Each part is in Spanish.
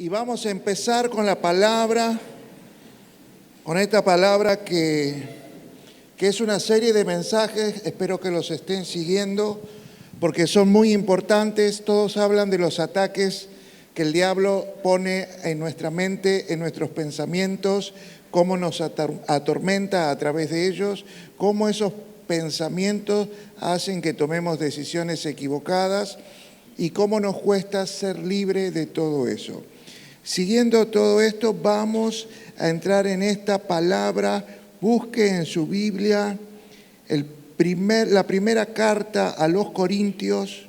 Y vamos a empezar con la palabra, con esta palabra que es una serie de mensajes, espero que los estén siguiendo, porque son muy importantes. Todos hablan de los ataques que el diablo pone en nuestra mente, en nuestros pensamientos, cómo nos atormenta a través de ellos, cómo esos pensamientos hacen que tomemos decisiones equivocadas y cómo nos cuesta ser libre de todo eso. Siguiendo todo esto, vamos a entrar en esta palabra. Busque en su Biblia la primera carta a los Corintios,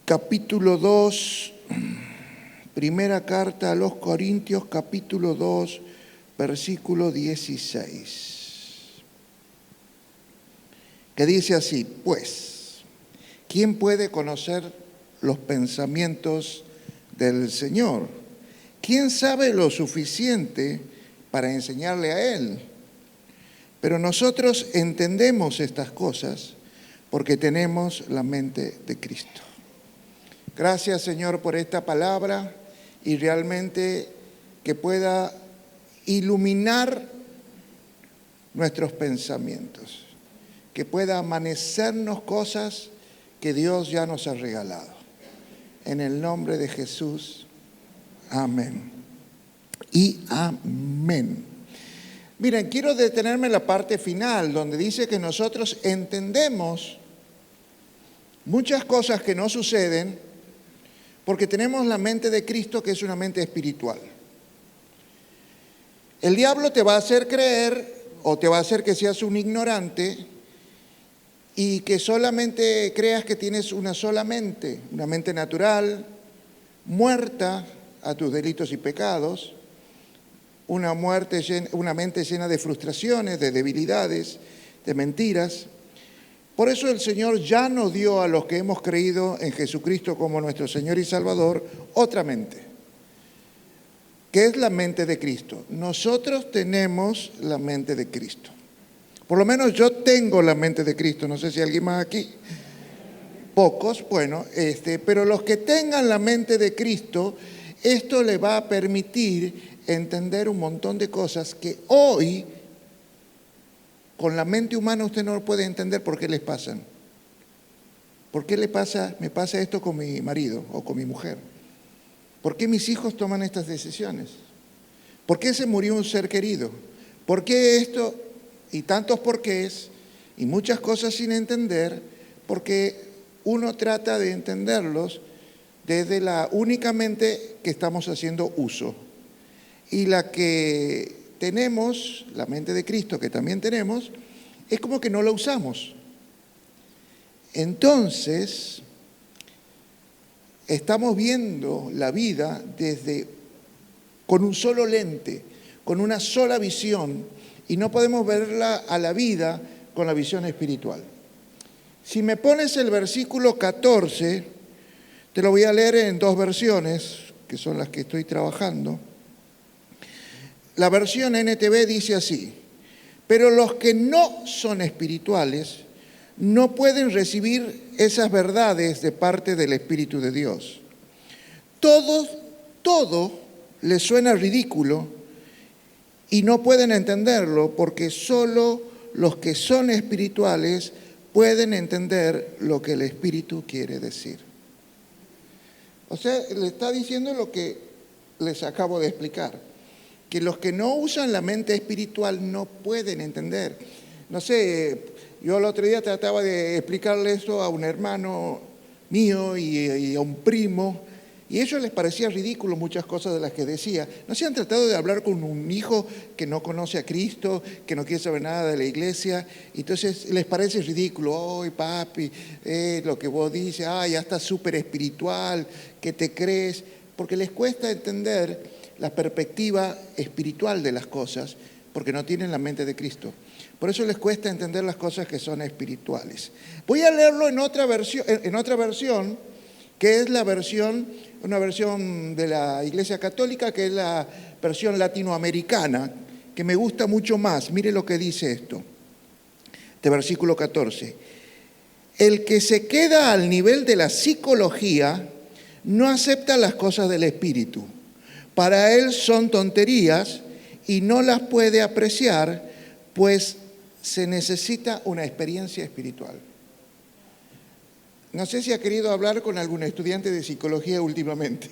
capítulo 2, primera carta a los Corintios, capítulo 2, versículo 16, que dice así: pues, ¿quién puede conocer los pensamientos del Señor? ¿Quién sabe lo suficiente para enseñarle a Él? Pero nosotros entendemos estas cosas porque tenemos la mente de Cristo. Gracias, Señor, por esta palabra y realmente que pueda iluminar nuestros pensamientos, que pueda amanecernos cosas que Dios ya nos ha regalado. En el nombre de Jesús, amén. Y amén. Miren, quiero detenerme en la parte final, donde dice que nosotros entendemos muchas cosas que no suceden porque tenemos la mente de Cristo, que es una mente espiritual. El diablo te va a hacer creer o te va a hacer que seas un ignorante y que solamente creas que tienes una sola mente, una mente natural, muerta a tus delitos y pecados, una mente llena de frustraciones, de debilidades, de mentiras. Por eso el Señor ya nos dio a los que hemos creído en Jesucristo como nuestro Señor y Salvador otra mente, que es la mente de Cristo. Nosotros tenemos la mente de Cristo. Por lo menos yo tengo la mente de Cristo, no sé si alguien más aquí. Pocos, bueno, pero los que tengan la mente de Cristo, esto le va a permitir entender un montón de cosas que hoy, con la mente humana, usted no puede entender por qué les pasan. ¿Por qué me pasa esto con mi marido o con mi mujer? ¿Por qué mis hijos toman estas decisiones? ¿Por qué se murió un ser querido? ¿Por qué esto? Y tantos porqués y muchas cosas sin entender, porque uno trata de entenderlos desde la únicamente que estamos haciendo uso. Y la que tenemos, la mente de Cristo que también tenemos, es como que no la usamos. Entonces, estamos viendo la vida con un solo lente, con una sola visión, y no podemos verla a la vida con la visión espiritual. Si me pones el versículo 14, te lo voy a leer en dos versiones, que son las que estoy trabajando. La versión NTV dice así: pero los que no son espirituales no pueden recibir esas verdades de parte del Espíritu de Dios. Todo les suena ridículo y no pueden entenderlo porque solo los que son espirituales pueden entender lo que el Espíritu quiere decir. O sea, le está diciendo lo que les acabo de explicar, que los que no usan la mente espiritual no pueden entender. No sé, yo el otro día trataba de explicarle esto a un hermano mío y a un primo, y a ellos les parecía ridículo muchas cosas de las que decía. ¿No se han tratado de hablar con un hijo que no conoce a Cristo, que no quiere saber nada de la iglesia? Entonces les parece ridículo: ¡ay, papi, lo que vos dices, ya estás súper espiritual, ¿qué te crees? Porque les cuesta entender la perspectiva espiritual de las cosas, porque no tienen la mente de Cristo. Por eso les cuesta entender las cosas que son espirituales. Voy a leerlo en otra versión, que es una versión de la Iglesia Católica, que es la versión latinoamericana, que me gusta mucho más. Mire lo que dice esto, de versículo 14. El que se queda al nivel de la psicología no acepta las cosas del Espíritu. Para él son tonterías y no las puede apreciar, pues se necesita una experiencia espiritual. No sé si ha querido hablar con algún estudiante de psicología últimamente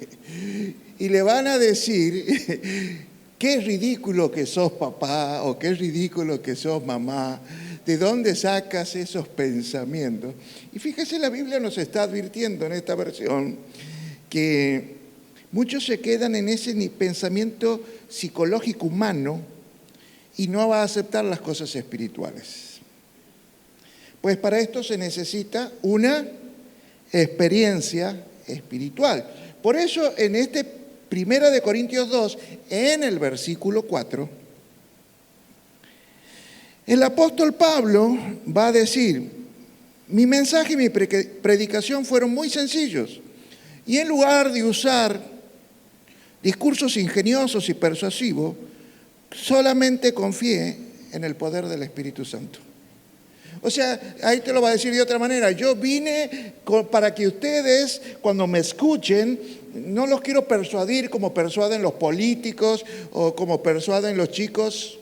y le van a decir, qué ridículo que sos papá o qué ridículo que sos mamá, ¿de dónde sacas esos pensamientos? Y fíjese, la Biblia nos está advirtiendo en esta versión que muchos se quedan en ese pensamiento psicológico humano y no va a aceptar las cosas espirituales. Pues para esto se necesita una experiencia espiritual. Por eso en este 1 Corintios 2, en el versículo 4, el apóstol Pablo va a decir, mi mensaje y mi predicación fueron muy sencillos, y en lugar de usar discursos ingeniosos y persuasivos, solamente confié en el poder del Espíritu Santo. O sea, ahí te lo va a decir de otra manera. Yo vine para que ustedes, cuando me escuchen, no los quiero persuadir como persuaden los políticos o como persuaden los chicos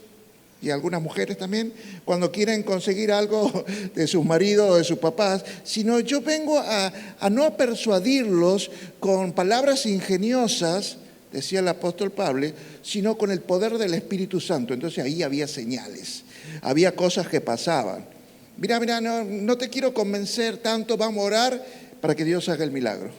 y algunas mujeres también, cuando quieren conseguir algo de sus maridos o de sus papás, sino yo vengo a no persuadirlos con palabras ingeniosas, decía el apóstol Pablo, sino con el poder del Espíritu Santo. Entonces ahí había señales, había cosas que pasaban. Mira, no te quiero convencer tanto, vamos a orar para que Dios haga el milagro.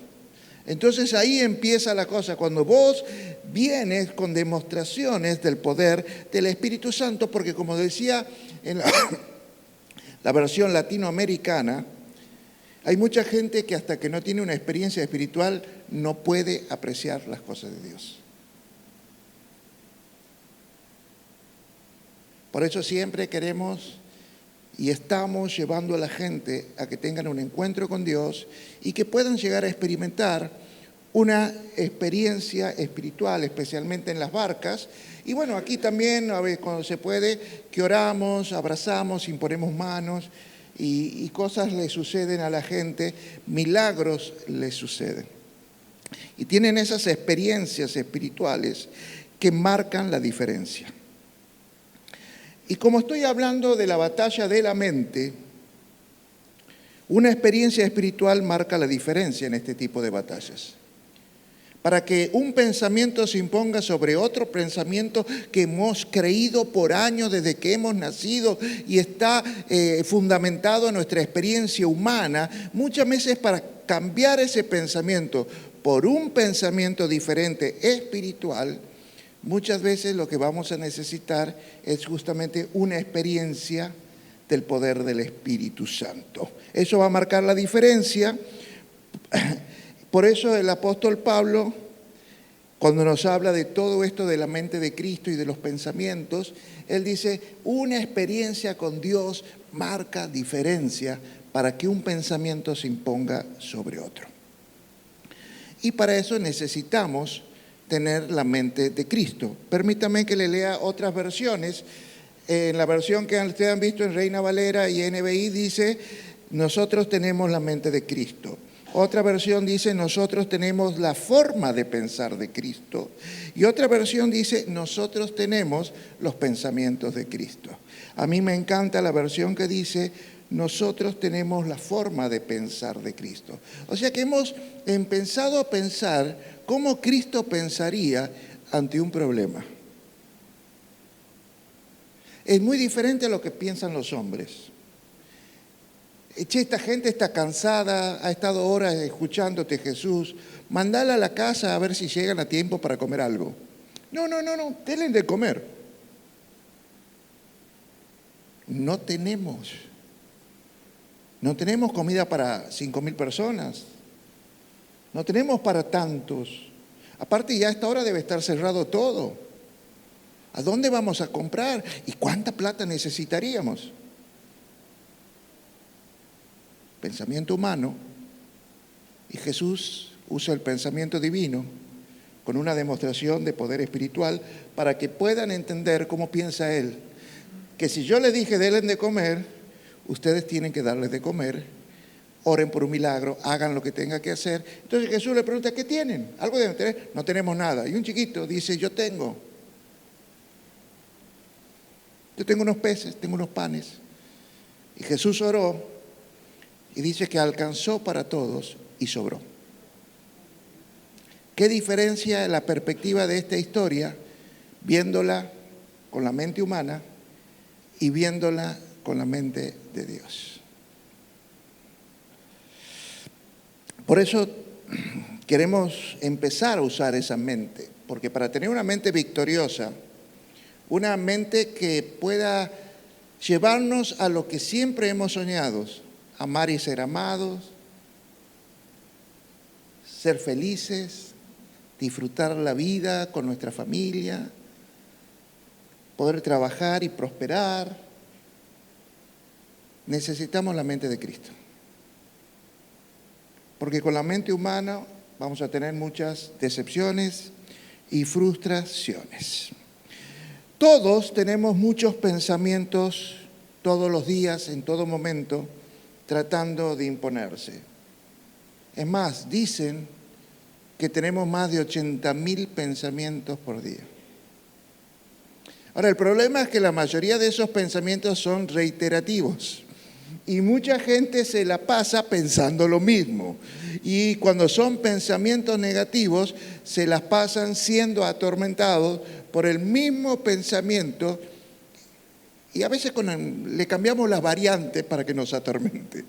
Entonces ahí empieza la cosa, cuando vos vienes con demostraciones del poder del Espíritu Santo, porque como decía en la versión latinoamericana, hay mucha gente que hasta que no tiene una experiencia espiritual no puede apreciar las cosas de Dios. Por eso siempre queremos y estamos llevando a la gente a que tengan un encuentro con Dios y que puedan llegar a experimentar una experiencia espiritual, especialmente en las barcas. Y bueno, aquí también, a veces cuando se puede, que oramos, abrazamos, imponemos manos y cosas le suceden a la gente, milagros le suceden. Y tienen esas experiencias espirituales que marcan la diferencia. Y como estoy hablando de la batalla de la mente, una experiencia espiritual marca la diferencia en este tipo de batallas. Para que un pensamiento se imponga sobre otro pensamiento que hemos creído por años desde que hemos nacido y está fundamentado en nuestra experiencia humana, muchas veces para cambiar ese pensamiento por un pensamiento diferente espiritual, muchas veces lo que vamos a necesitar es justamente una experiencia del poder del Espíritu Santo. Eso va a marcar la diferencia. Por eso el apóstol Pablo, cuando nos habla de todo esto de la mente de Cristo y de los pensamientos, él dice, una experiencia con Dios marca diferencia para que un pensamiento se imponga sobre otro. Y para eso necesitamos tener la mente de Cristo. Permítame que le lea otras versiones. En la versión que ustedes han visto en Reina Valera y NBI dice, nosotros tenemos la mente de Cristo. Otra versión dice, nosotros tenemos la forma de pensar de Cristo. Y otra versión dice, nosotros tenemos los pensamientos de Cristo. A mí me encanta la versión que dice, nosotros tenemos la forma de pensar de Cristo. O sea que hemos empezado a pensar cómo Cristo pensaría ante un problema. Es muy diferente a lo que piensan los hombres. Che, esta gente está cansada, ha estado horas escuchándote, Jesús. Mandala a la casa a ver si llegan a tiempo para comer algo. No, denle de comer. No tenemos comida para 5,000 personas. No tenemos para tantos. Aparte ya a esta hora debe estar cerrado todo. ¿A dónde vamos a comprar? ¿Y cuánta plata necesitaríamos? Pensamiento humano. Y Jesús usa el pensamiento divino con una demostración de poder espiritual para que puedan entender cómo piensa Él. Que si yo le dije denle de comer, ustedes tienen que darles de comer oren por un milagro, hagan lo que tengan que hacer. Entonces Jesús le pregunta, ¿qué tienen? ¿Algo deben tener? No tenemos nada. Y un chiquito dice, yo tengo unos peces, tengo unos panes. Y Jesús oró y dice que alcanzó para todos y sobró. ¿Qué diferencia la perspectiva de esta historia viéndola con la mente humana y viéndola con la mente de Dios? Por eso queremos empezar a usar esa mente, porque para tener una mente victoriosa, una mente que pueda llevarnos a lo que siempre hemos soñado, amar y ser amados, ser felices, disfrutar la vida con nuestra familia, poder trabajar y prosperar, necesitamos la mente de Cristo. Porque con la mente humana vamos a tener muchas decepciones y frustraciones. Todos tenemos muchos pensamientos todos los días, en todo momento, tratando de imponerse. Es más, dicen que tenemos más de 80.000 pensamientos por día. Ahora, el problema es que la mayoría de esos pensamientos son reiterativos y mucha gente se la pasa pensando lo mismo. Y cuando son pensamientos negativos, se las pasan siendo atormentados por el mismo pensamiento y a veces le cambiamos las variantes para que nos atormente.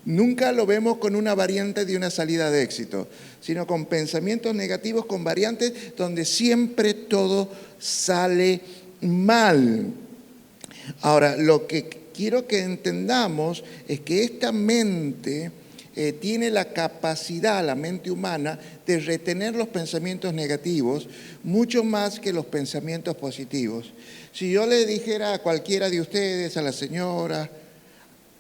Nunca lo vemos con una variante de una salida de éxito, sino con pensamientos negativos, con variantes donde siempre todo sale mal. Ahora, lo que quiero que entendamos es que esta mente tiene la capacidad, la mente humana, de retener los pensamientos negativos mucho más que los pensamientos positivos. Si yo le dijera a cualquiera de ustedes, a la señora,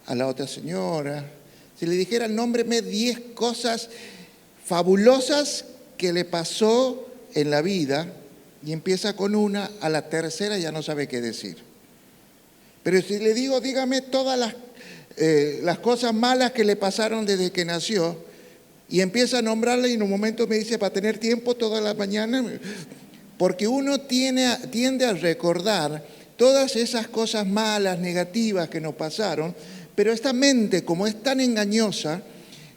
a la otra señora, si le dijera, nómbreme 10 cosas fabulosas que le pasó en la vida, y empieza con una, a la tercera ya no sabe qué decir. Pero si le digo, dígame todas las cosas malas que le pasaron desde que nació, y empieza a nombrarla y en un momento me dice, para tener tiempo toda la mañana, porque uno tiende a recordar todas esas cosas malas, negativas que nos pasaron, pero esta mente, como es tan engañosa,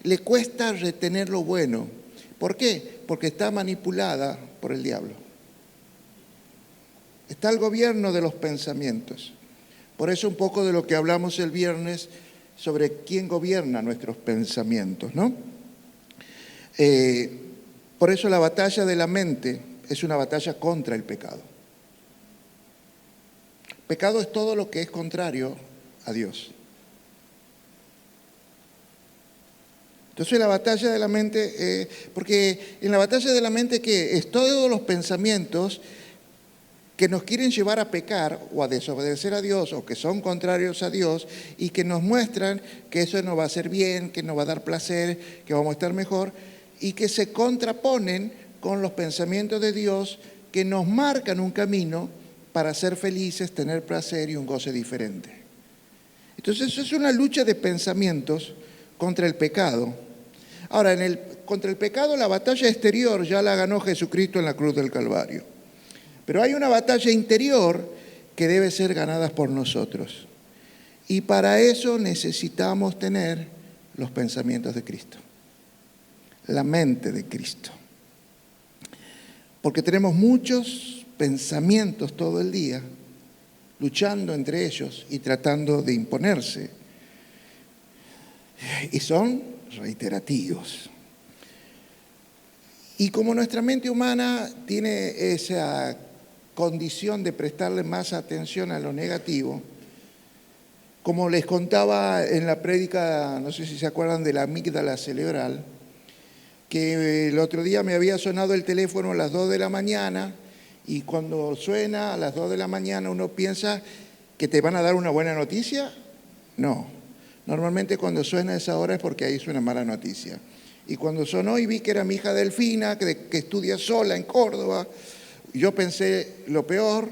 le cuesta retener lo bueno. ¿Por qué? Porque está manipulada por el diablo. Está al gobierno de los pensamientos. Por eso un poco de lo que hablamos el viernes sobre quién gobierna nuestros pensamientos, ¿no? Por eso la batalla de la mente es una batalla contra el pecado. Pecado es todo lo que es contrario a Dios. Entonces la batalla de la mente, porque en la batalla de la mente que es todos los pensamientos que nos quieren llevar a pecar o a desobedecer a Dios o que son contrarios a Dios y que nos muestran que eso nos va a hacer bien, que nos va a dar placer, que vamos a estar mejor y que se contraponen con los pensamientos de Dios que nos marcan un camino para ser felices, tener placer y un goce diferente. Entonces eso es una lucha de pensamientos contra el pecado. Ahora, contra el pecado la batalla exterior ya la ganó Jesucristo en la cruz del Calvario. Pero hay una batalla interior que debe ser ganada por nosotros. Y para eso necesitamos tener los pensamientos de Cristo, la mente de Cristo. Porque tenemos muchos pensamientos todo el día, luchando entre ellos y tratando de imponerse. Y son reiterativos. Y como nuestra mente humana tiene esa condición de prestarle más atención a lo negativo, como les contaba en la prédica, no sé si se acuerdan de la amígdala cerebral, que el otro día me había sonado el teléfono a las 2 de la mañana y cuando suena a las 2 de la mañana uno piensa que te van a dar una buena noticia. No, normalmente cuando suena a esa hora es porque ahí es una mala noticia. Y cuando sonó y vi que era mi hija Delfina, que estudia sola en Córdoba, yo pensé lo peor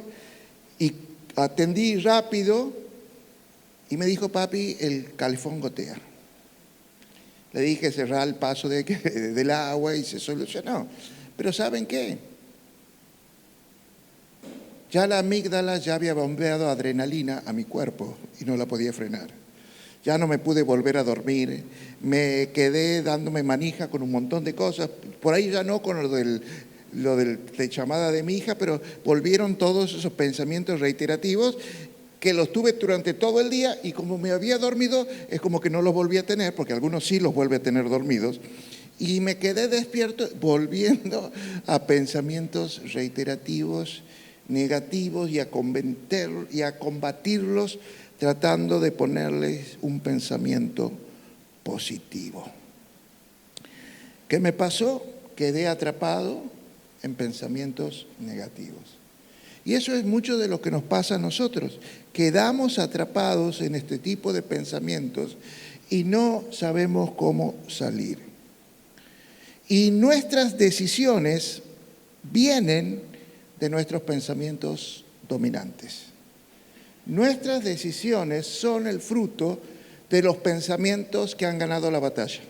y atendí rápido y me dijo, papi, el calefón gotea. Le dije cerrar el paso del agua y se solucionó. Pero ¿saben qué? Ya la amígdala ya había bombeado adrenalina a mi cuerpo y no la podía frenar. Ya no me pude volver a dormir, me quedé dándome manija con un montón de cosas. Por ahí ya no con de llamada de mi hija, pero volvieron todos esos pensamientos reiterativos que los tuve durante todo el día y como me había dormido, es como que no los volví a tener, porque algunos sí los vuelve a tener dormidos. Y me quedé despierto volviendo a pensamientos reiterativos, negativos y a combatirlos tratando de ponerles un pensamiento positivo. ¿Qué me pasó? Quedé atrapado en pensamientos negativos. Y eso es mucho de lo que nos pasa a nosotros. Quedamos atrapados en este tipo de pensamientos y no sabemos cómo salir. Y nuestras decisiones vienen de nuestros pensamientos dominantes. Nuestras decisiones son el fruto de los pensamientos que han ganado la batalla.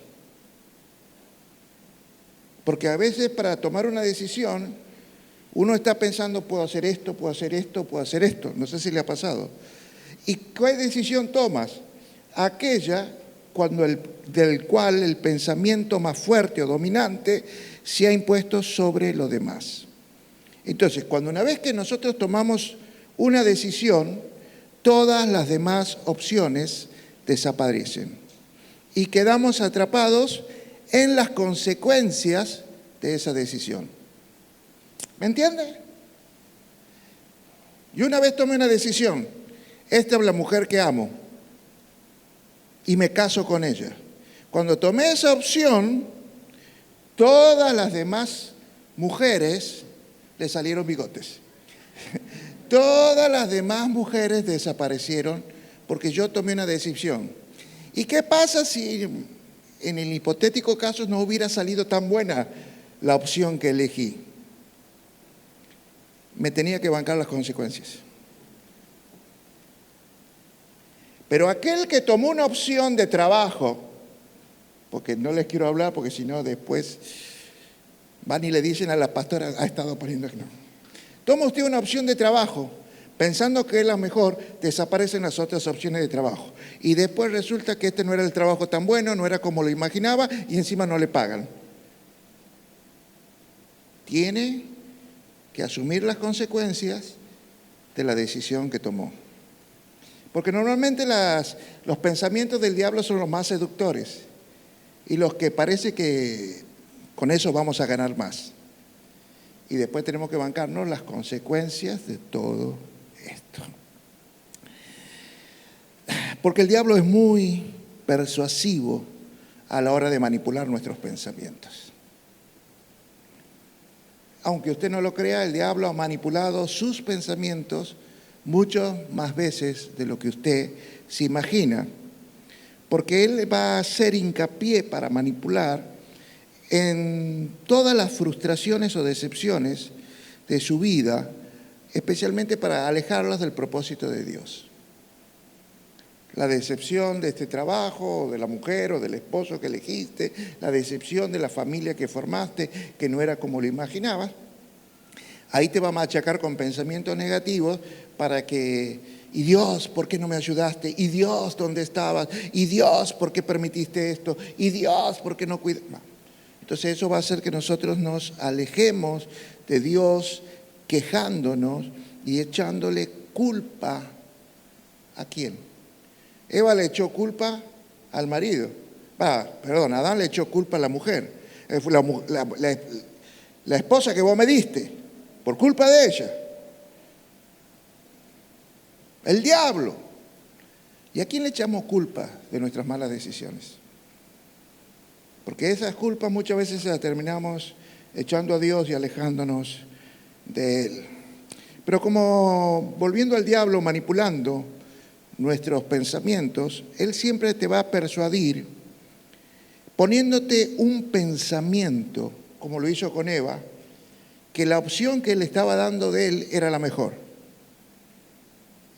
Porque a veces para tomar una decisión, uno está pensando, puedo hacer esto, puedo hacer esto, puedo hacer esto. No sé si le ha pasado. ¿Y qué decisión tomas? Aquella del cual el pensamiento más fuerte o dominante se ha impuesto sobre lo demás. Entonces, una vez que nosotros tomamos una decisión, todas las demás opciones desaparecen y quedamos atrapados en las consecuencias de esa decisión. ¿Me entiende? Yo una vez tomé una decisión, esta es la mujer que amo y me caso con ella. Cuando tomé esa opción, todas las demás mujeres le salieron bigotes. Todas las demás mujeres desaparecieron porque yo tomé una decisión. ¿Y qué pasa si en el hipotético caso no hubiera salido tan buena la opción que elegí? Me tenía que bancar las consecuencias. Pero aquel que tomó una opción de trabajo, porque no les quiero hablar porque si no después van y le dicen a la pastora, ha estado poniendo aquí. No. Toma usted una opción de trabajo, pensando que es la mejor, desaparecen las otras opciones de trabajo. Y después resulta que este no era el trabajo tan bueno, no era como lo imaginaba y encima no le pagan. Tiene que asumir las consecuencias de la decisión que tomó. Porque normalmente los pensamientos del diablo son los más seductores y los que parece que con eso vamos a ganar más. Y después tenemos que bancarnos las consecuencias de todo esto. Porque el diablo es muy persuasivo a la hora de manipular nuestros pensamientos. Aunque usted no lo crea, el diablo ha manipulado sus pensamientos muchas más veces de lo que usted se imagina. Porque él va a hacer hincapié para manipular en todas las frustraciones o decepciones de su vida, especialmente para alejarlas del propósito de Dios. La decepción de este trabajo, o de la mujer o del esposo que elegiste, la decepción de la familia que formaste, que no era como lo imaginabas. Ahí te va a machacar con pensamientos negativos para que, y Dios, ¿por qué no me ayudaste? Y Dios, ¿dónde estabas? Y Dios, ¿por qué permitiste esto? Y Dios, ¿por qué no cuidas? No. Entonces eso va a hacer que nosotros nos alejemos de Dios quejándonos y echándole culpa. ¿A quién? Eva le echó culpa al marido. Adán le echó culpa a la mujer. Fue la esposa que vos me diste, por culpa de ella. El diablo. ¿Y a quién le echamos culpa de nuestras malas decisiones? Porque esas culpas muchas veces las terminamos echando a Dios y alejándonos de Él. Pero como volviendo al diablo, manipulando nuestros pensamientos, Él siempre te va a persuadir poniéndote un pensamiento, como lo hizo con Eva, que la opción que Él estaba dando de Él era la mejor.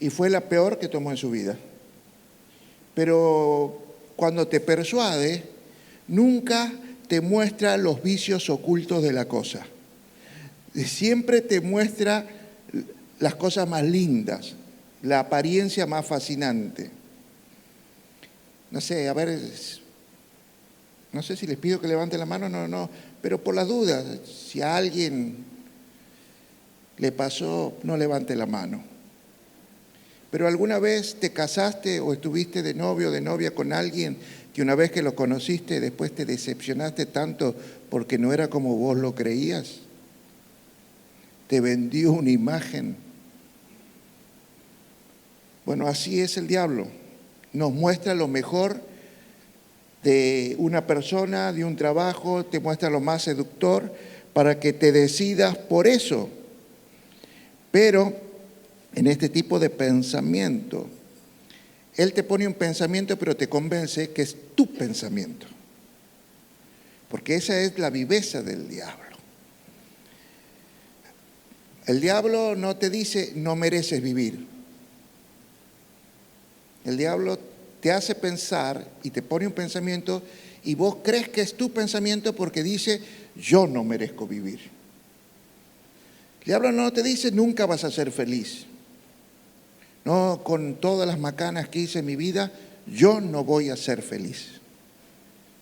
Y fue la peor que tomó en su vida. Pero cuando te persuade, nunca te muestra los vicios ocultos de la cosa. Siempre te muestra las cosas más lindas, la apariencia más fascinante. No sé, a ver, no sé si les pido que levanten la mano, no, pero por las dudas, si a alguien le pasó, no levante la mano. Pero alguna vez te casaste o estuviste de novio o de novia con alguien que una vez que lo conociste, después te decepcionaste tanto porque no era como vos lo creías. Te vendió una imagen. Bueno, así es el diablo. Nos muestra lo mejor de una persona, de un trabajo, te muestra lo más seductor para que te decidas por eso. Pero en este tipo de pensamiento, él te pone un pensamiento, pero te convence que es tu pensamiento. Porque esa es la viveza del diablo. El diablo no te dice, no mereces vivir. El diablo te hace pensar y te pone un pensamiento y vos crees que es tu pensamiento porque dice, yo no merezco vivir. El diablo no te dice, nunca vas a ser feliz. No, con todas las macanas que hice en mi vida, yo no voy a ser feliz.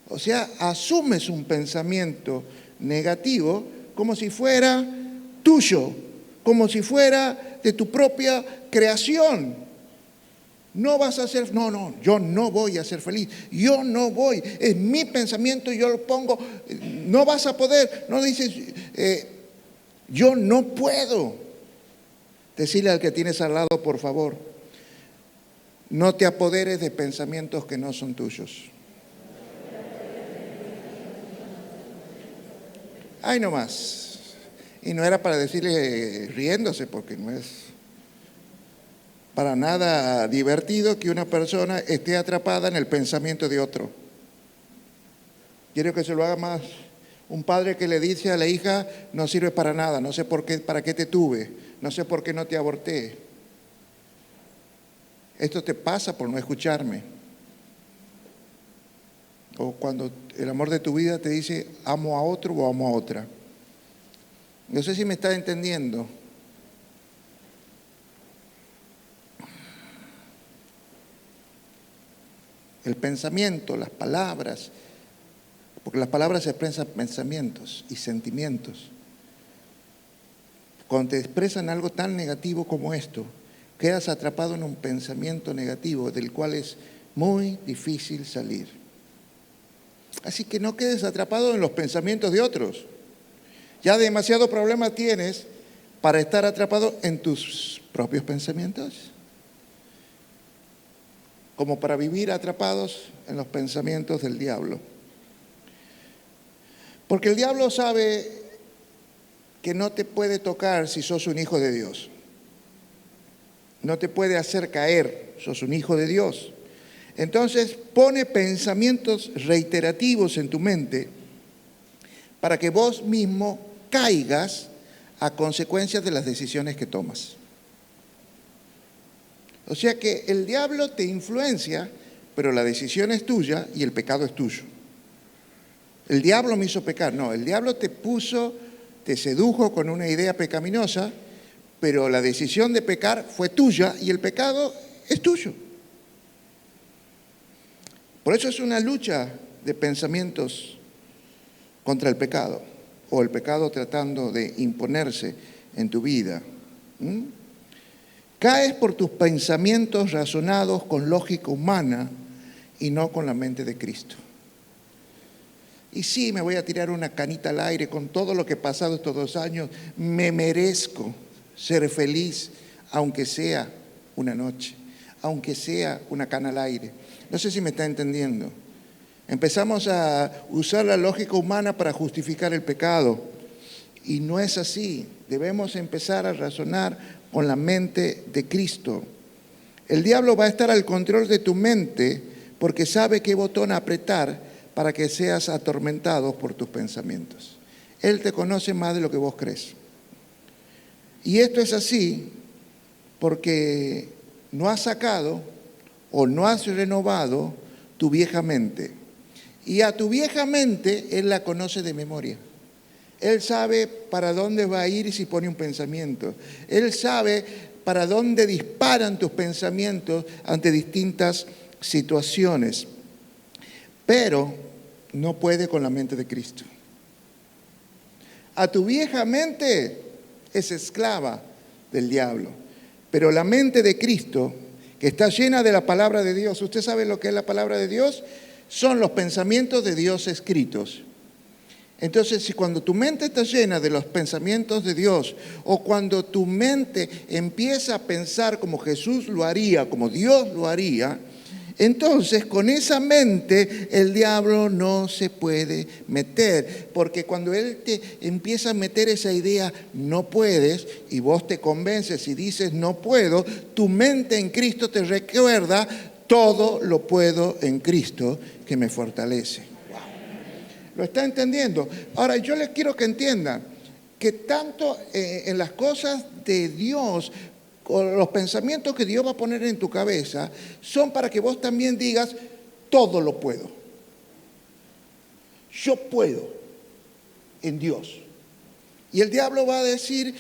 O sea, asumes un pensamiento negativo como si fuera tuyo, como si fuera de tu propia creación. No vas a ser, no, yo no voy a ser feliz, yo no voy, es mi pensamiento, yo lo pongo, no vas a poder, no dices, yo no puedo. Decirle al que tienes al lado, por favor, no te apoderes de pensamientos que no son tuyos. Ay, no más. Y no era para decirle riéndose, porque no es para nada divertido que una persona esté atrapada en el pensamiento de otro. Quiero que se lo haga más. Un padre que le dice a la hija, no sirve para nada, no sé por qué, para qué te tuve, no sé por qué no te aborté. Esto te pasa por no escucharme. O cuando el amor de tu vida te dice, amo a otro o amo a otra. No sé si me está entendiendo. El pensamiento, las palabras, porque las palabras expresan pensamientos y sentimientos. Cuando te expresan algo tan negativo como esto, quedas atrapado en un pensamiento negativo del cual es muy difícil salir. Así que no quedes atrapado en los pensamientos de otros. Ya demasiado problema tienes para estar atrapado en tus propios pensamientos, como para vivir atrapados en los pensamientos del diablo. Porque el diablo sabe que no te puede tocar si sos un hijo de Dios. No te puede hacer caer, sos un hijo de Dios. Entonces pone pensamientos reiterativos en tu mente para que vos mismo caigas a consecuencia de las decisiones que tomas. O sea que el diablo te influencia, pero la decisión es tuya y el pecado es tuyo. El diablo me hizo pecar. No, el diablo te sedujo con una idea pecaminosa, pero la decisión de pecar fue tuya y el pecado es tuyo. Por eso es una lucha de pensamientos contra el pecado, o el pecado tratando de imponerse en tu vida. Caes por tus pensamientos razonados con lógica humana y no con la mente de Cristo. Y sí, me voy a tirar una canita al aire con todo lo que he pasado estos 2 años. Me merezco ser feliz, aunque sea una noche, aunque sea una cana al aire. No sé si me está entendiendo. Empezamos a usar la lógica humana para justificar el pecado. Y no es así. Debemos empezar a razonar con la mente de Cristo. El diablo va a estar al control de tu mente porque sabe qué botón apretar para que seas atormentado por tus pensamientos. Él te conoce más de lo que vos crees. Y esto es así porque no has sacado o no has renovado tu vieja mente. Y a tu vieja mente, Él la conoce de memoria. Él sabe para dónde va a ir si pone un pensamiento. Él sabe para dónde disparan tus pensamientos ante distintas situaciones. Pero no puede con la mente de Cristo. A tu vieja mente es esclava del diablo. Pero la mente de Cristo, que está llena de la palabra de Dios, ¿usted sabe lo que es la palabra de Dios? Son los pensamientos de Dios escritos. Entonces, si cuando tu mente está llena de los pensamientos de Dios, o cuando tu mente empieza a pensar como Jesús lo haría, como Dios lo haría, entonces con esa mente el diablo no se puede meter, porque cuando él te empieza a meter esa idea, no puedes, y vos te convences y dices no puedo, tu mente en Cristo te recuerda, todo lo puedo en Cristo que me fortalece. Wow. ¿Lo está entendiendo? Ahora yo les quiero que entiendan que tanto en las cosas de Dios, o los pensamientos que Dios va a poner en tu cabeza, son para que vos también digas, todo lo puedo. Yo puedo en Dios. Y el diablo va a decir,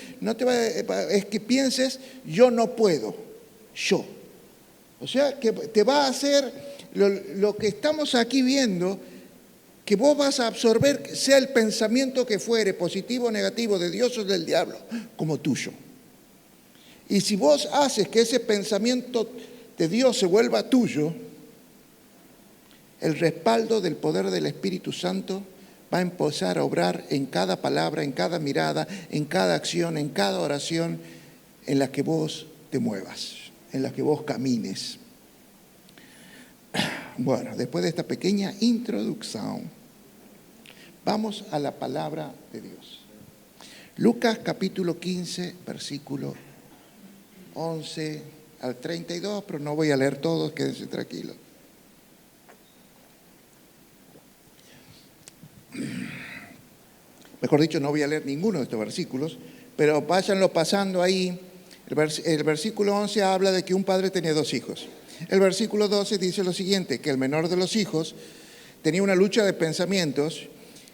es que pienses, yo no puedo, yo. O sea, que te va a hacer lo que estamos aquí viendo, que vos vas a absorber, sea el pensamiento que fuere, positivo o negativo, de Dios o del diablo, como tuyo. Y si vos haces que ese pensamiento de Dios se vuelva tuyo, el respaldo del poder del Espíritu Santo va a empezar a obrar en cada palabra, en cada mirada, en cada acción, en cada oración en la que vos te muevas, en la que vos camines. Bueno, después de esta pequeña introducción, vamos a la palabra de Dios. Lucas capítulo 15, versículo 11 al 32, pero no voy a leer todos, quédense tranquilos. Mejor dicho, no voy a leer ninguno de estos versículos, pero váyanlo pasando ahí. El versículo 11 habla de que un padre tenía 2 hijos. El versículo 12 dice lo siguiente, que el menor de los hijos tenía una lucha de pensamientos,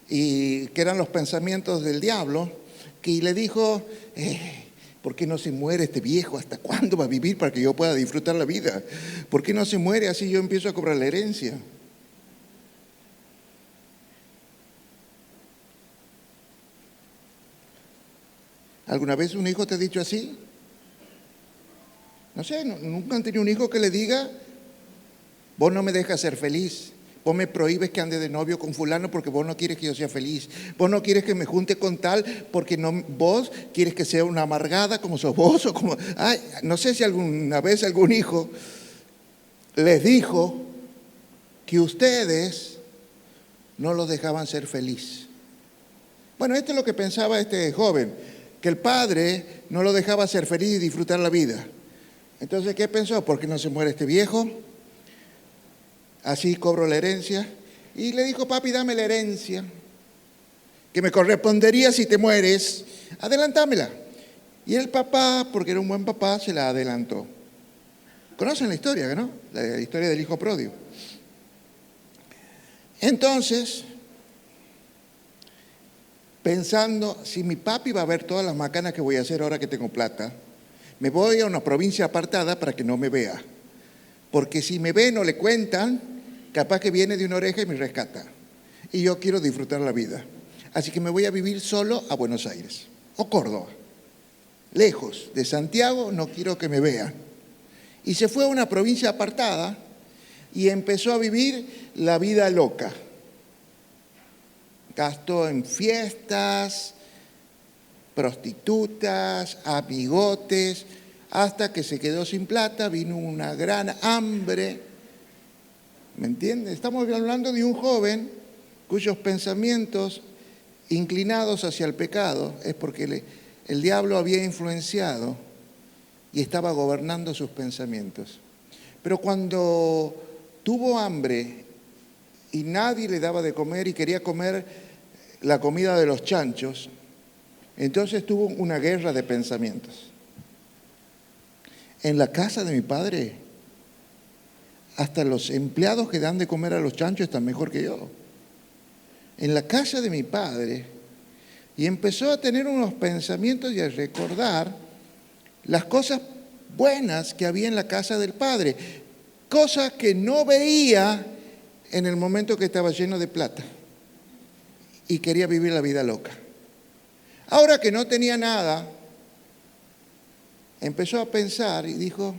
y que eran los pensamientos del diablo, que le dijo, ¿por qué no se muere este viejo? ¿Hasta cuándo va a vivir para que yo pueda disfrutar la vida? ¿Por qué no se muere así yo empiezo a cobrar la herencia? ¿Alguna vez un hijo te ha dicho así? No sé, nunca han tenido un hijo que le diga, vos no me dejas ser feliz, vos me prohíbes que ande de novio con fulano porque vos no quieres que yo sea feliz, vos no quieres que me junte con tal porque no, vos quieres que sea una amargada como sos vos, o como, no sé si alguna vez algún hijo les dijo que ustedes no los dejaban ser feliz. Bueno, esto es lo que pensaba este joven, que el padre no lo dejaba ser feliz y disfrutar la vida. Entonces, ¿qué pensó? ¿Por qué no se muere este viejo? Así cobro la herencia. Y le dijo, papi, dame la herencia, que me correspondería si te mueres, adelantámela. Y el papá, porque era un buen papá, se la adelantó. ¿Conocen la historia, no? La historia del hijo pródigo. Entonces, pensando, si mi papi va a ver todas las macanas que voy a hacer ahora que tengo plata, me voy a una provincia apartada para que no me vea. Porque si me ve, no le cuentan, capaz que viene de una oreja y me rescata. Y yo quiero disfrutar la vida. Así que me voy a vivir solo a Buenos Aires o Córdoba. Lejos de Santiago, no quiero que me vean. Y se fue a una provincia apartada y empezó a vivir la vida loca. Gastó en fiestas, prostitutas, amigotes, hasta que se quedó sin plata, vino una gran hambre. ¿Me entienden? Estamos hablando de un joven cuyos pensamientos inclinados hacia el pecado es porque el diablo había influenciado y estaba gobernando sus pensamientos. Pero cuando tuvo hambre y nadie le daba de comer y quería comer la comida de los chanchos, entonces tuvo una guerra de pensamientos. En la casa de mi padre hasta los empleados que dan de comer a los chanchos están mejor que yo. En la casa de mi padre, y empezó a tener unos pensamientos y a recordar las cosas buenas que había en la casa del padre, cosas que no veía en el momento que estaba lleno de plata y quería vivir la vida loca. Ahora que no tenía nada, empezó a pensar y dijo,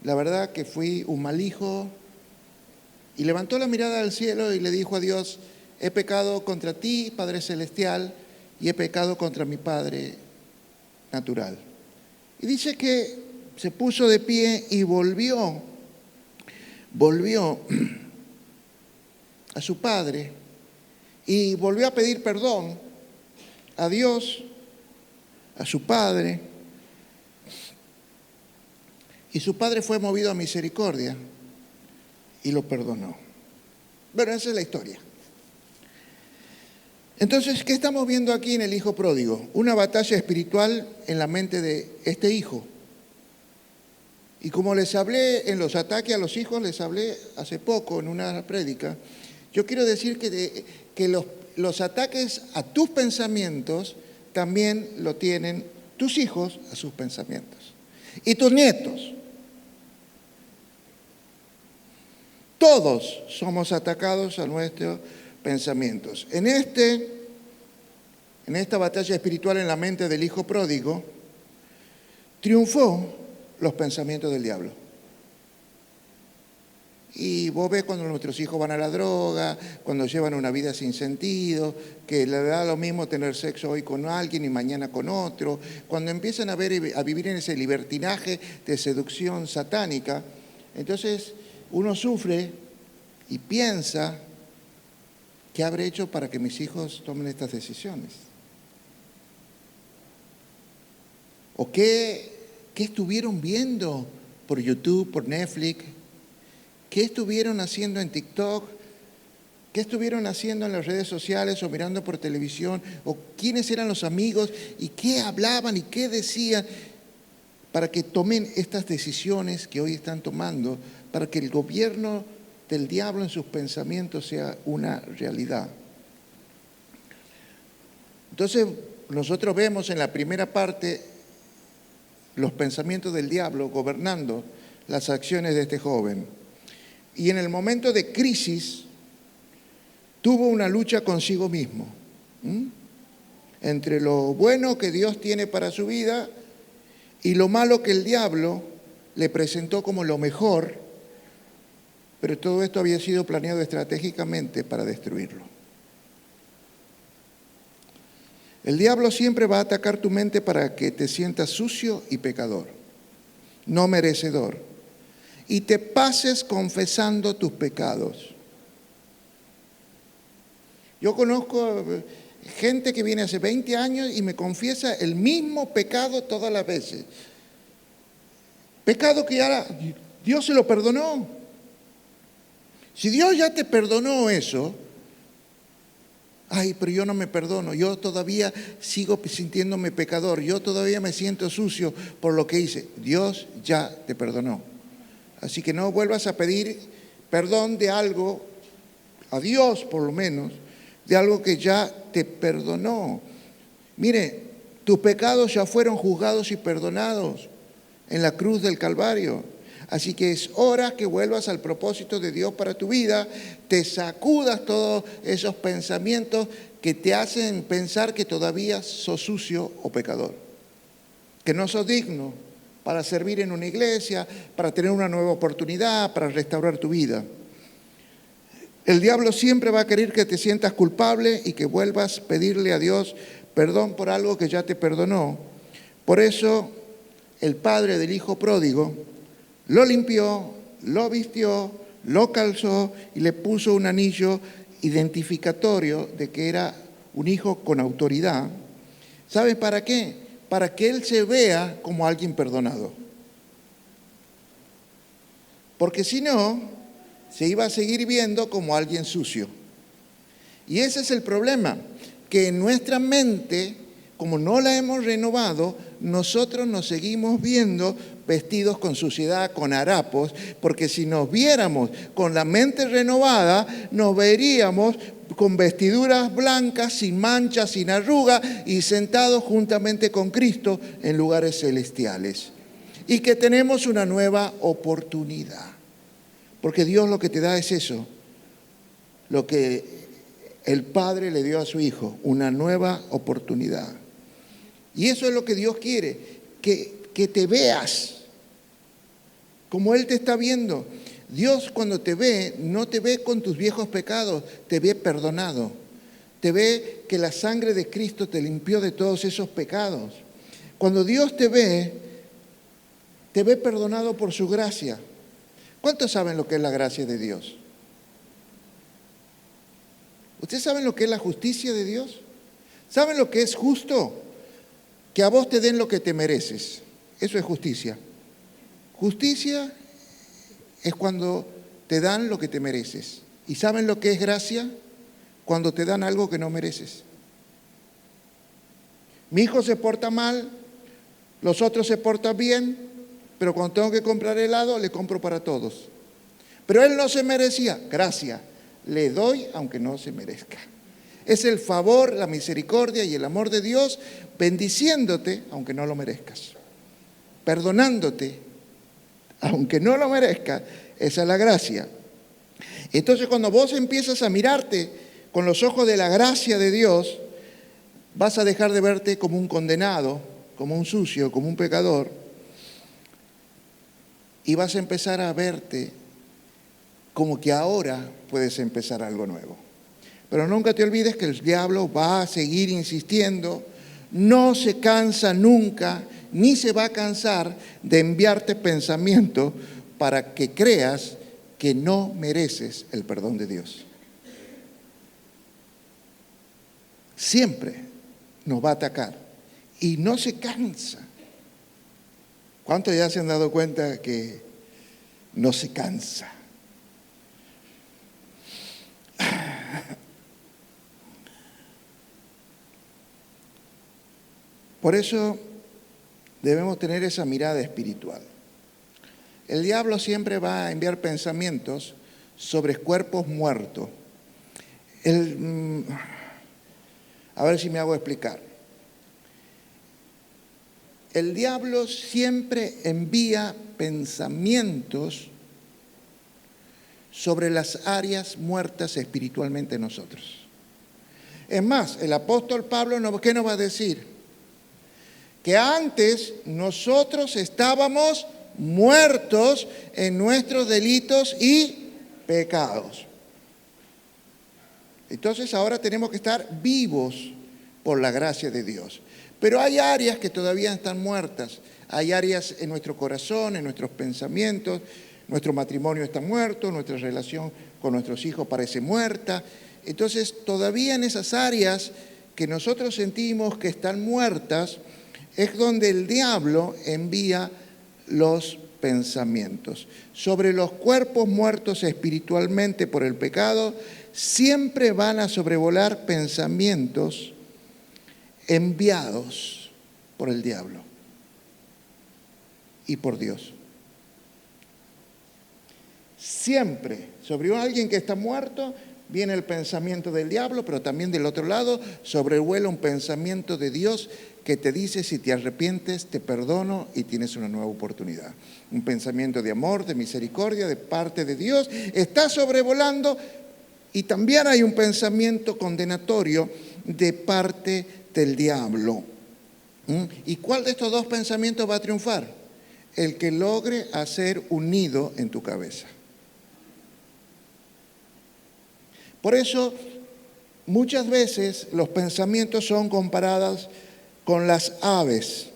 la verdad que fui un mal hijo, y levantó la mirada al cielo y le dijo a Dios, he pecado contra ti, Padre Celestial, y he pecado contra mi Padre natural. Y dice que se puso de pie y volvió a su padre y volvió a pedir perdón a Dios, a su padre, y su padre fue movido a misericordia y lo perdonó. Bueno, esa es la historia. Entonces, ¿qué estamos viendo aquí en el hijo pródigo? Una batalla espiritual en la mente de este hijo. Y como les hablé en los ataques a los hijos, les hablé hace poco en una prédica, yo quiero decir que los ataques a tus pensamientos también lo tienen tus hijos a sus pensamientos. Y tus nietos. Todos somos atacados a nuestros pensamientos. En esta batalla espiritual en la mente del hijo pródigo, triunfó los pensamientos del diablo. Y vos ves cuando nuestros hijos van a la droga, cuando llevan una vida sin sentido, que le da lo mismo tener sexo hoy con alguien y mañana con otro, cuando empiezan a vivir en ese libertinaje de seducción satánica, entonces uno sufre y piensa, ¿qué habré hecho para que mis hijos tomen estas decisiones? ¿O qué estuvieron viendo por YouTube, por Netflix? ¿Qué estuvieron haciendo en TikTok? ¿Qué estuvieron haciendo en las redes sociales o mirando por televisión? ¿O quiénes eran los amigos? ¿Y qué hablaban y qué decían? Para que tomen estas decisiones que hoy están tomando, para que el gobierno del diablo en sus pensamientos sea una realidad. Entonces, nosotros vemos en la primera parte los pensamientos del diablo gobernando las acciones de este joven. Y en el momento de crisis, tuvo una lucha consigo mismo, entre lo bueno que Dios tiene para su vida y lo malo que el diablo le presentó como lo mejor, pero todo esto había sido planeado estratégicamente para destruirlo. El diablo siempre va a atacar tu mente para que te sientas sucio y pecador, no merecedor, y te pases confesando tus pecados. Yo conozco gente que viene hace 20 años y me confiesa el mismo pecado todas las veces. Pecado que ya Dios se lo perdonó. Si Dios ya te perdonó eso, ay, pero yo no me perdono, yo todavía sigo sintiéndome pecador, yo todavía me siento sucio por lo que hice. Dios ya te perdonó. Así que no vuelvas a pedir perdón de algo, a Dios por lo menos, de algo que ya te perdonó. Mire, tus pecados ya fueron juzgados y perdonados en la cruz del Calvario. Así que es hora que vuelvas al propósito de Dios para tu vida, te sacudas todos esos pensamientos que te hacen pensar que todavía sos sucio o pecador, que no sos digno para servir en una iglesia, para tener una nueva oportunidad, para restaurar tu vida. El diablo siempre va a querer que te sientas culpable y que vuelvas a pedirle a Dios perdón por algo que ya te perdonó. Por eso el padre del hijo pródigo lo limpió, lo vistió, lo calzó y le puso un anillo identificatorio de que era un hijo con autoridad. ¿Sabes para qué? Para que él se vea como alguien perdonado. Porque si no, se iba a seguir viendo como alguien sucio. Y ese es el problema, que en nuestra mente, como no la hemos renovado, nosotros nos seguimos viendo vestidos con suciedad, con harapos, porque si nos viéramos con la mente renovada, nos veríamos con vestiduras blancas, sin manchas, sin arruga y sentados juntamente con Cristo en lugares celestiales. Y que tenemos una nueva oportunidad. Porque Dios lo que te da es eso, lo que el Padre le dio a su Hijo, una nueva oportunidad. Y eso es lo que Dios quiere, que te veas como Él te está viendo. Dios cuando te ve, no te ve con tus viejos pecados, te ve perdonado. Te ve que la sangre de Cristo te limpió de todos esos pecados. Cuando Dios te ve perdonado por su gracia. ¿Cuántos saben lo que es la gracia de Dios? ¿Ustedes saben lo que es la justicia de Dios? ¿Saben lo que es justo? Que a vos te den lo que te mereces. Eso es justicia. Justicia es cuando te dan lo que te mereces. ¿Y saben lo que es gracia? Cuando te dan algo que no mereces. Mi hijo se porta mal, los otros se portan bien, pero cuando tengo que comprar helado, le compro para todos. Pero él no se merecía. Gracia. Le doy aunque no se merezca. Es el favor, la misericordia y el amor de Dios bendiciéndote aunque no lo merezcas. Perdonándote aunque no lo merezcas. Esa es la gracia. Entonces cuando vos empiezas a mirarte con los ojos de la gracia de Dios, vas a dejar de verte como un condenado, como un sucio, como un pecador, y vas a empezar a verte como que ahora puedes empezar algo nuevo. Pero nunca te olvides que el diablo va a seguir insistiendo, no se cansa nunca, ni se va a cansar de enviarte pensamientos para que creas que no mereces el perdón de Dios. Siempre nos va a atacar y no se cansa. ¿Cuántos ya se han dado cuenta que no se cansa? Por eso debemos tener esa mirada espiritual. El diablo siempre va a enviar pensamientos sobre cuerpos muertos. A ver si me hago explicar. El diablo siempre envía pensamientos sobre las áreas muertas espiritualmente en nosotros. Es más, el apóstol Pablo, ¿qué nos va a decir? Que antes nosotros estábamos muertos en nuestros delitos y pecados. Entonces ahora tenemos que estar vivos por la gracia de Dios. Pero hay áreas que todavía están muertas. Hay áreas en nuestro corazón, en nuestros pensamientos. Nuestro matrimonio está muerto, nuestra relación con nuestros hijos parece muerta. Entonces todavía en esas áreas que nosotros sentimos que están muertas, es donde el diablo envía los pensamientos. Sobre los cuerpos muertos espiritualmente por el pecado, siempre van a sobrevolar pensamientos enviados por el diablo y por Dios. Siempre sobre alguien que está muerto viene el pensamiento del diablo, pero también del otro lado sobrevuela un pensamiento de Dios que te dice: si te arrepientes, te perdono y tienes una nueva oportunidad. Un pensamiento de amor, de misericordia de parte de Dios está sobrevolando, y también hay un pensamiento condenatorio de parte del diablo. ¿Y cuál de estos dos pensamientos va a triunfar? El que logre hacer un nido en tu cabeza. Por eso, muchas veces los pensamientos son comparados con las aves.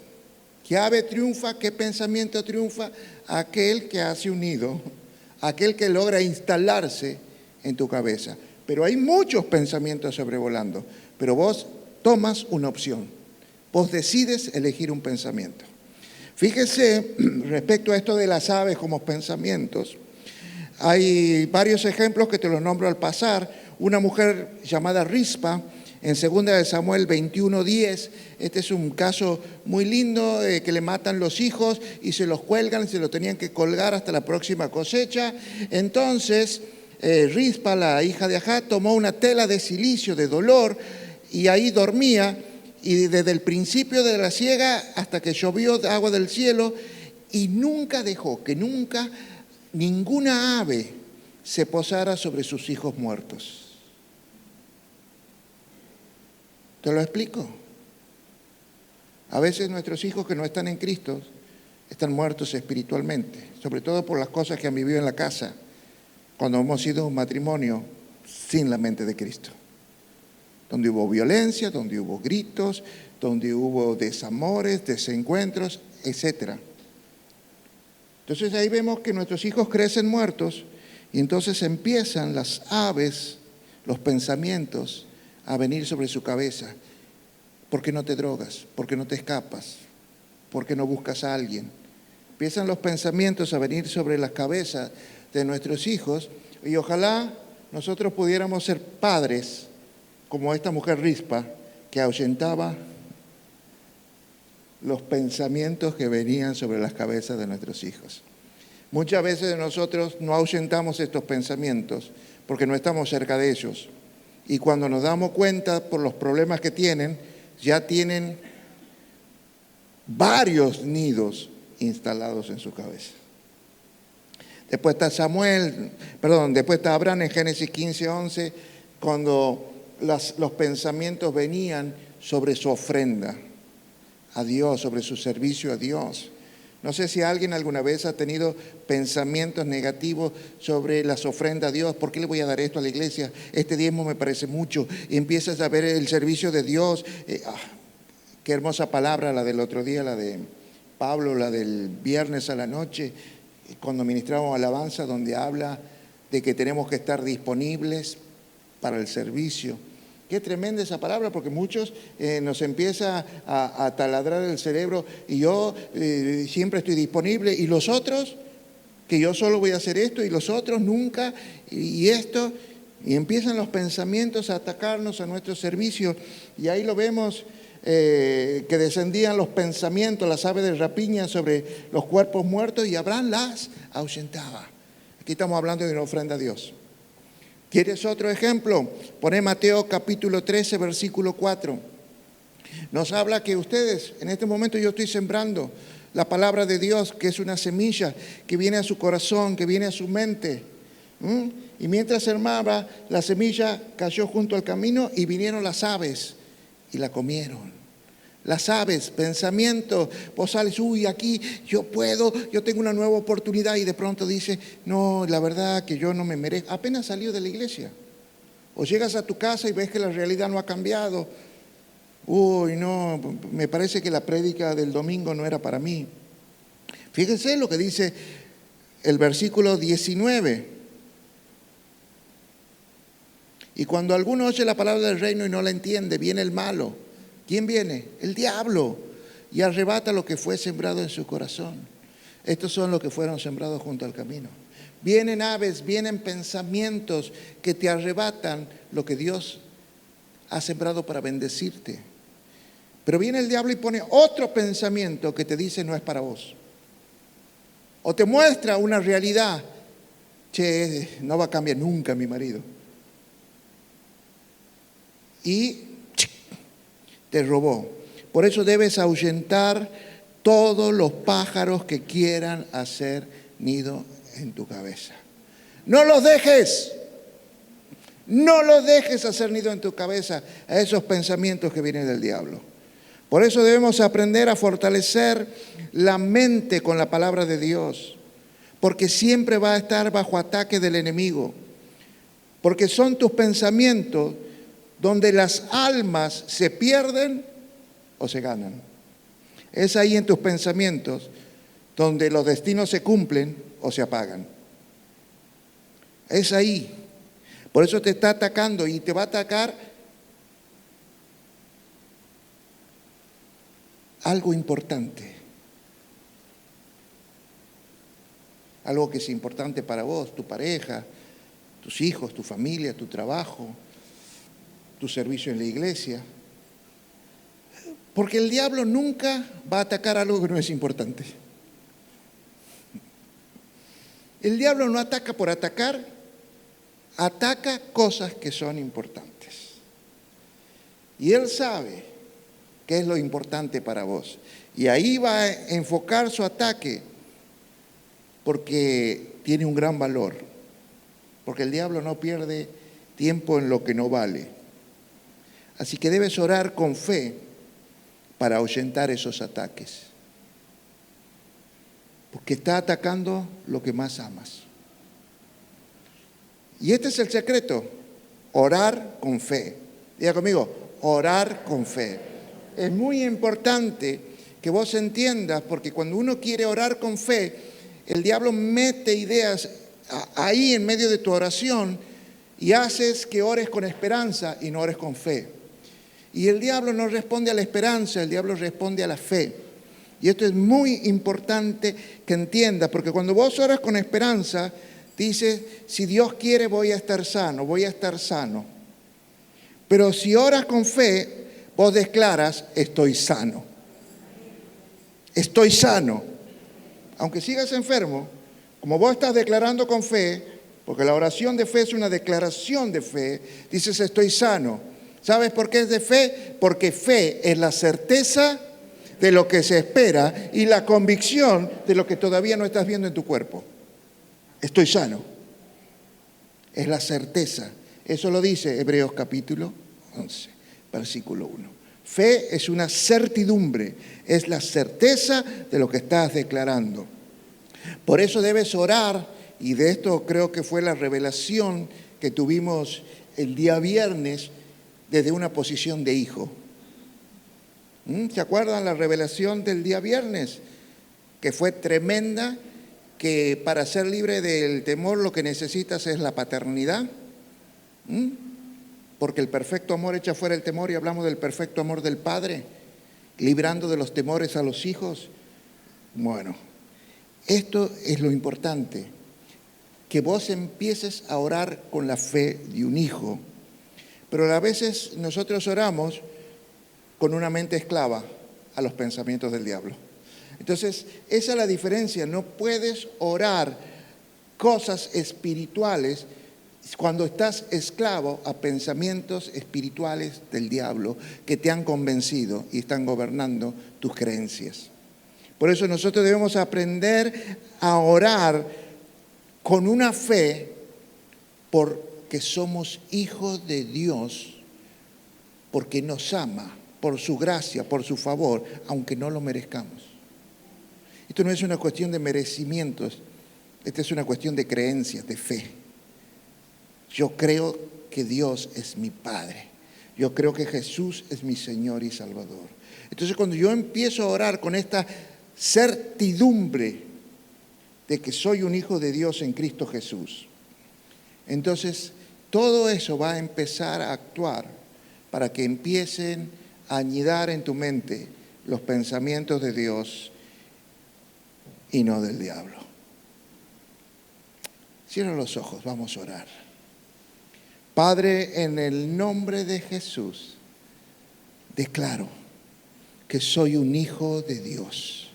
¿Qué ave triunfa? ¿Qué pensamiento triunfa? Aquel que hace un nido, aquel que logra instalarse en tu cabeza. Pero hay muchos pensamientos sobrevolando, pero vos tomas una opción. Vos decides elegir un pensamiento. Fíjese, respecto a esto de las aves como pensamientos, hay varios ejemplos que te los nombro al pasar. Una mujer llamada Rispa En 2 de Samuel 21:10, este es un caso muy lindo, que le matan los hijos y se los cuelgan, se los tenían que colgar hasta la próxima cosecha. Entonces, Rispa, la hija de Ajá, tomó una tela de silicio de dolor y ahí dormía, y desde el principio de la siega hasta que llovió agua del cielo, y nunca dejó que ninguna ave se posara sobre sus hijos muertos. ¿Te lo explico? A veces nuestros hijos que no están en Cristo están muertos espiritualmente, sobre todo por las cosas que han vivido en la casa, cuando hemos sido un matrimonio sin la mente de Cristo. Donde hubo violencia, donde hubo gritos, donde hubo desamores, desencuentros, etc. Entonces ahí vemos que nuestros hijos crecen muertos y entonces empiezan las aves, los pensamientos, a venir sobre su cabeza. ¿Por qué no te drogas? ¿Por qué no te escapas? ¿Por qué no buscas a alguien? Empiezan los pensamientos a venir sobre las cabezas de nuestros hijos, y ojalá nosotros pudiéramos ser padres como esta mujer Rispa, que ahuyentaba los pensamientos que venían sobre las cabezas de nuestros hijos. Muchas veces nosotros no ahuyentamos estos pensamientos porque no estamos cerca de ellos. Y cuando nos damos cuenta por los problemas que tienen, ya tienen varios nidos instalados en su cabeza. Después está después está Abraham en Génesis 15:11, cuando los pensamientos venían sobre su ofrenda a Dios, sobre su servicio a Dios. No sé si alguien alguna vez ha tenido pensamientos negativos sobre las ofrendas a Dios. ¿Por qué le voy a dar esto a la iglesia? Este diezmo me parece mucho. Y empiezas a ver el servicio de Dios. Qué hermosa palabra la del otro día, la de Pablo, la del viernes a la noche, cuando ministramos alabanza, donde habla de que tenemos que estar disponibles para el servicio. Qué tremenda esa palabra, porque muchos nos empieza a taladrar el cerebro, y yo siempre estoy disponible, y los otros, que yo solo voy a hacer esto, y los otros nunca, y esto, y empiezan los pensamientos a atacarnos a nuestro servicio, y ahí lo vemos, que descendían los pensamientos, las aves de rapiña sobre los cuerpos muertos, y Abraham las ahuyentaba. Aquí estamos hablando de una ofrenda a Dios. ¿Quieres otro ejemplo? Pone Mateo capítulo 13, versículo 4. Nos habla que ustedes, en este momento yo estoy sembrando la palabra de Dios, que es una semilla que viene a su corazón, que viene a su mente. Y mientras sembraba, la semilla cayó junto al camino y vinieron las aves y la comieron. Las aves, pensamiento, vos sales, aquí yo puedo, yo tengo una nueva oportunidad, y de pronto dice, no, la verdad que yo no me merezco. Apenas salió de la iglesia. O llegas a tu casa y ves que la realidad no ha cambiado. No, me parece que la prédica del domingo no era para mí. Fíjense lo que dice el versículo 19. Y cuando alguno oye la palabra del reino y no la entiende, viene el malo. ¿Quién viene? El diablo, y arrebata lo que fue sembrado en su corazón. Estos son los que fueron sembrados junto al camino. Vienen aves, vienen pensamientos que te arrebatan lo que Dios ha sembrado para bendecirte. Pero viene el diablo y pone otro pensamiento que te dice no es para vos. O te muestra una realidad. No va a cambiar nunca mi marido. Y te robó. Por eso debes ahuyentar todos los pájaros que quieran hacer nido en tu cabeza. No los dejes. No los dejes hacer nido en tu cabeza a esos pensamientos que vienen del diablo. Por eso debemos aprender a fortalecer la mente con la palabra de Dios, porque siempre va a estar bajo ataque del enemigo. Porque son tus pensamientos donde las almas se pierden o se ganan. Es ahí en tus pensamientos donde los destinos se cumplen o se apagan. Es ahí. Por eso te está atacando, y te va a atacar algo importante. Algo que es importante para vos, tu pareja, tus hijos, tu familia, tu trabajo. tu servicio en la iglesia. Porque el diablo nunca va a atacar algo que no es importante. El diablo no ataca por atacar, ataca cosas que son importantes. Y él sabe qué es lo importante para vos. Y ahí va a enfocar su ataque porque tiene un gran valor. Porque el diablo no pierde tiempo en lo que no vale. Así que debes orar con fe para ahuyentar esos ataques. Porque está atacando lo que más amas. Y este es el secreto, orar con fe. Diga conmigo, orar con fe. Es muy importante que vos entiendas, porque cuando uno quiere orar con fe, el diablo mete ideas ahí en medio de tu oración y haces que ores con esperanza y no ores con fe. Y el diablo no responde a la esperanza, el diablo responde a la fe. Y esto es muy importante que entiendas, porque cuando vos oras con esperanza, dices, si Dios quiere voy a estar sano, voy a estar sano. Pero si oras con fe, vos declaras, estoy sano. Estoy sano. Aunque sigas enfermo, como vos estás declarando con fe, porque la oración de fe es una declaración de fe, dices, estoy sano. ¿Sabes por qué es de fe? Porque fe es la certeza de lo que se espera y la convicción de lo que todavía no estás viendo en tu cuerpo. Estoy sano. Es la certeza. Eso lo dice Hebreos capítulo 11, versículo 1. Fe es una certidumbre, es la certeza de lo que estás declarando. Por eso debes orar, y de esto creo que fue la revelación que tuvimos el día viernes, desde una posición de hijo. ¿Se acuerdan la revelación del día viernes? Que fue tremenda, que para ser libre del temor lo que necesitas es la paternidad. Porque el perfecto amor echa fuera el temor, y hablamos del perfecto amor del Padre, librando de los temores a los hijos. Bueno, esto es lo importante, que vos empieces a orar con la fe de un hijo. Pero a veces nosotros oramos con una mente esclava a los pensamientos del diablo. Entonces, esa es la diferencia. No puedes orar cosas espirituales cuando estás esclavo a pensamientos espirituales del diablo que te han convencido y están gobernando tus creencias. Por eso nosotros debemos aprender a orar con una fe porque somos hijos de Dios, porque nos ama, por su gracia, por su favor, aunque no lo merezcamos. Esto no es una cuestión de merecimientos, esta es una cuestión de creencias, de fe. Yo creo que Dios es mi Padre. Yo creo que Jesús es mi Señor y Salvador. Entonces, cuando yo empiezo a orar con esta certidumbre de que soy un hijo de Dios en Cristo Jesús, entonces todo eso va a empezar a actuar para que empiecen a anidar en tu mente los pensamientos de Dios y no del diablo. Cierra los ojos, vamos a orar. Padre, en el nombre de Jesús, declaro que soy un hijo de Dios.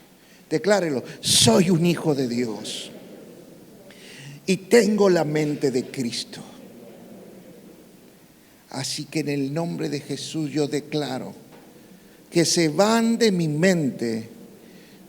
Declárelo, soy un hijo de Dios. Y tengo la mente de Cristo. Así que en el nombre de Jesús yo declaro que se van de mi mente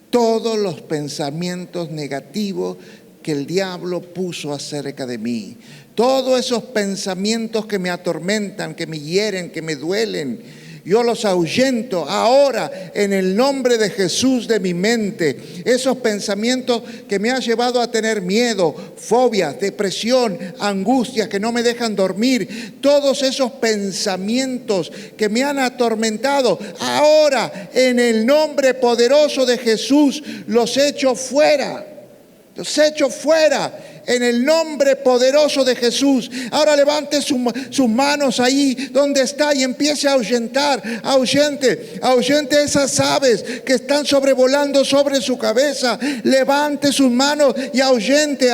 todos los pensamientos negativos que el diablo puso acerca de mí. Todos esos pensamientos que me atormentan, que me hieren, que me duelen, yo los ahuyento ahora en el nombre de Jesús de mi mente. Esos pensamientos que me han llevado a tener miedo, fobias, depresión, angustias que no me dejan dormir. Todos esos pensamientos que me han atormentado, ahora en el nombre poderoso de Jesús los echo fuera. Los echo fuera en el nombre poderoso de Jesús. Ahora levante sus manos ahí donde está y empiece a ahuyentar. Ahuyente esas aves que están sobrevolando sobre su cabeza. Levante sus manos y ahuyente.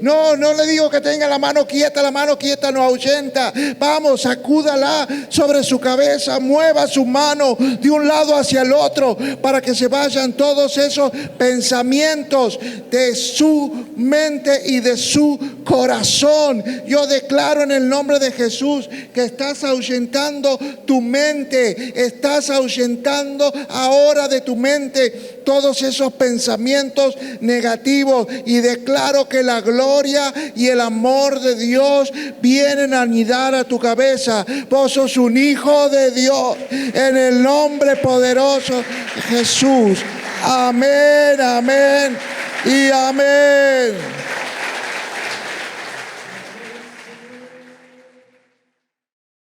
No le digo que tenga la mano quieta no ahuyenta. Vamos, sacúdala sobre su cabeza, mueva su mano de un lado hacia el otro para que se vayan todos esos pensamientos de su mente y de su corazón. Yo declaro en el nombre de Jesús que estás ahuyentando tu mente, estás ahuyentando ahora de tu mente todos esos pensamientos negativos, y declaro que la gloria y el amor de Dios vienen a anidar a tu cabeza. Vos sos un hijo de Dios en el nombre poderoso de Jesús. Amén, amén y amén.